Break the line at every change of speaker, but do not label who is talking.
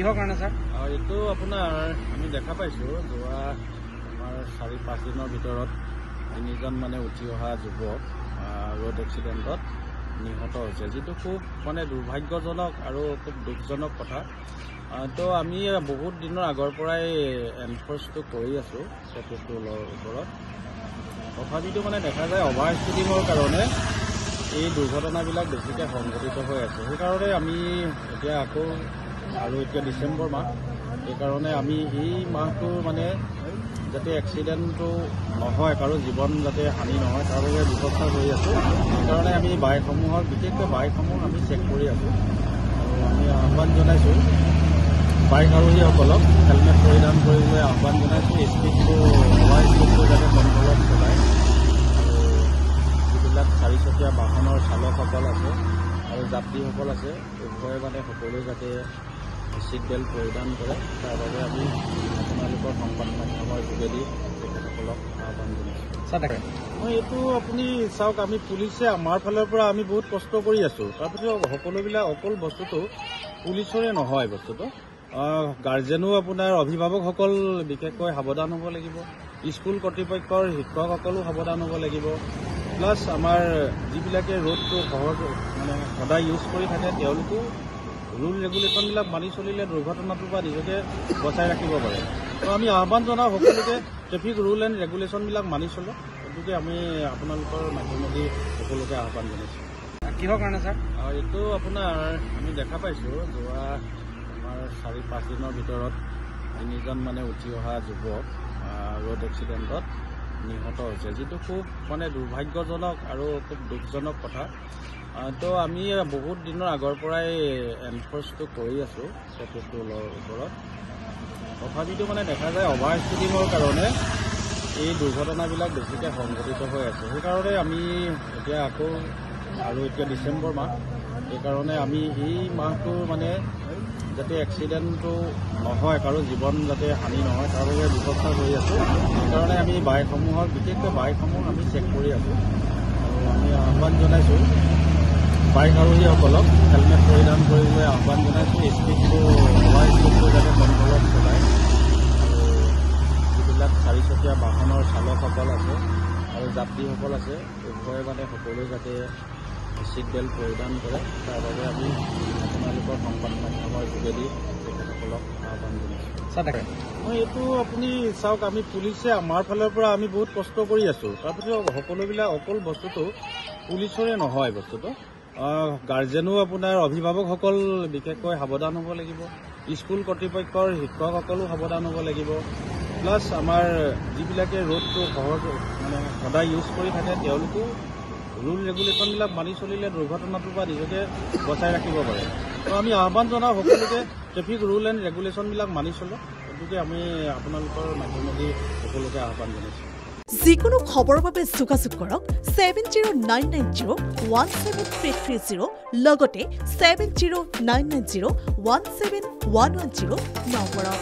কিহৰ কাৰণে ছাৰ?
এইটো আপোনাৰ আমি দেখা পাইছোঁ যোৱা আমাৰ 4-5 দিনৰ ভিতৰত 3জন মানে উঠি অহা যুৱক ৰোড এক্সিডেণ্টত নিহত হৈছে, যিটো খুব মানে দুৰ্ভাগ্যজনক আৰু খুব দুখজনক কথা। তো আমি বহুত দিনৰ আগৰ পৰাই এনফৰ্চটো কৰি আছোঁ ট্ৰেফিক ৰুলৰ ওপৰত। তথাপিতো মানে দেখা যায় অভাৰ স্পিডিঙৰ কাৰণে এই দুৰ্ঘটনাবিলাক বেছিকৈ সংঘটিত হৈ আছে। সেইকাৰণে আমি এতিয়া আকৌ আৰু এতিয়া ডিচেম্বৰ মাহ, সেইকাৰণে আমি এই মাহটো মানে যাতে এক্সিডেণ্টটো নহয়, কাৰো জীৱন যাতে হানি নহয় তাৰ বাবে ব্যৱস্থা কৰি আছোঁ। সেইকাৰণে আমি বাইকসমূহৰ বিশেষকৈ বাইকসমূহ আমি চেক কৰি আছোঁ আৰু আমি আহ্বান জনাইছোঁ বাইক আৰোহীসকলক হেলমেট পৰিধান কৰিবলৈ আহ্বান জনাইছোঁ। স্পীডটো অভাৰ স্পীডটো যাতে কণ্ট্ৰলত চলায় আৰু যিবিলাক 4চকীয়া বাহনৰ চালকসকল আছে আৰু যাত্ৰীসকল আছে উভয়ে মানে সকলোৱে যাতে ছিট বেল্ট পৰিধান কৰে, তাৰ বাবে আমি আপোনালোকৰ সংবাদ মাধ্যমৰ যোগেদি তেখেতসকলক আহ্বান জনাইছোঁ। এইটো আপুনি চাওক, আমি পুলিচে আমাৰ ফালৰ পৰা আমি বহুত কষ্ট কৰি আছোঁ। তাৰপিছত সকলোবিলাক অকল বস্তুটো পুলিচৰে নহয়, বস্তুটো গাৰ্জেনো আপোনাৰ অভিভাৱকসকল বিশেষকৈ সাৱধান হ'ব লাগিব, স্কুল কৰ্তৃপক্ষৰ শিক্ষকসকলো সাৱধান হ'ব লাগিব, প্লাছ আমাৰ যিবিলাকে ৰোডটো সহজ মানে সদায় ইউজ কৰি থাকে তেওঁলোকো ৰুল ৰেগুলেশ্যনবিলাক মানি চলিলে দুৰ্ঘটনাটোৰ পৰা নিজকে বচাই ৰাখিব পাৰে। তো আমি আহ্বান জনাওঁ সকলোকে ট্ৰেফিক ৰুল এণ্ড ৰেগুলেশ্যনবিলাক মানি চলক, গতিকে আমি আপোনালোকৰ মাধ্যমেদি সকলোকে আহ্বান জনাইছোঁ।
কিহৰ কাৰণে ছাৰ?
এইটো আপোনাৰ আমি দেখা পাইছোঁ যোৱা আমাৰ 4-5 দিনৰ ভিতৰত 3জন মানে উঠি অহা যুৱক ৰোড এক্সিডেণ্টত নিহত হৈছে, যিটো খুব মানে দুৰ্ভাগ্যজনক আৰু খুব দুখজনক কথা। তো আমি বহুত দিনৰ আগৰ পৰাই এনফৰ্চটো কৰি আছোঁ ট্ৰেফিক ৰুলৰ ওপৰত। তথাপিতো মানে দেখা যায় অভাৰ স্পিডিঙৰ কাৰণে এই দুৰ্ঘটনাবিলাক বেছিকৈ সংঘটিত হৈ আছে। সেইকাৰণে আমি এতিয়া আকৌ আৰু এতিয়া ডিচেম্বৰ মাহ, সেইকাৰণে আমি এই মাহটো মানে যাতে এক্সিডেণ্টটো নহয়, কাৰো জীৱন যাতে হানি নহয় তাৰ বাবে ব্যৱস্থা কৰি আছোঁ। সেইকাৰণে আমি বাইকসমূহৰ বিশেষকৈ বাইকসমূহ আমি চেক কৰি আছোঁ আৰু আমি আহ্বান জনাইছোঁ বাইক আৰোহীসকলক হেলমেট পৰিধান কৰিবলৈ আহ্বান জনাইছোঁ। স্পীডটো অভাৰ স্পীডটো যাতে কণ্ট্ৰলত চলায় আৰু যিবিলাক 4চকীয়া বাহনৰ চালকসকল আছে আৰু যাত্ৰীসকল আছে উভয়ে মানে সকলোৱে যাতে ছিট বেল্ট পৰিধান কৰে, তাৰ বাবে আমি আপোনালোকৰ সংবাদ মাধ্যমৰ যোগেদি তেখেতসকলক আহ্বান জনাইছোঁ। এইটো আপুনি চাওক, আমি পুলিচে আমাৰ ফালৰ পৰা আমি বহুত কষ্ট কৰি আছোঁ। তাৰপিছত সকলোবিলাক অকল বস্তুটো পুলিচৰে নহয়, বস্তুটো গাৰ্জেনো আপোনাৰ অভিভাৱকসকল বিশেষকৈ সাৱধান হ'ব লাগিব, স্কুল কৰ্তৃপক্ষৰ শিক্ষকসকলো সাৱধান হ'ব লাগিব, প্লাছ আমাৰ যিবিলাকে ৰোডটো সহজ মানে সদায় ইউজ কৰি থাকে তেওঁলোকো ৰুল ৰেগুলেশ্যনবিলাক মানি চলিলে দুৰ্ঘটনাটোৰ পৰা নিজকে বচাই ৰাখিব পাৰে। তো আমি আহ্বান জনাওঁ সকলোকে ট্ৰেফিক ৰুল এণ্ড ৰেগুলেশ্যনবিলাক মানি চলক, গতিকে আমি আপোনালোকৰ মাধ্যমেদি সকলোকে আহ্বান জনাইছোঁ।
যিকোনো খবৰৰ বাবে যোগাযোগ কৰক 7099017330 লগতে 7099017110 নম্বৰত।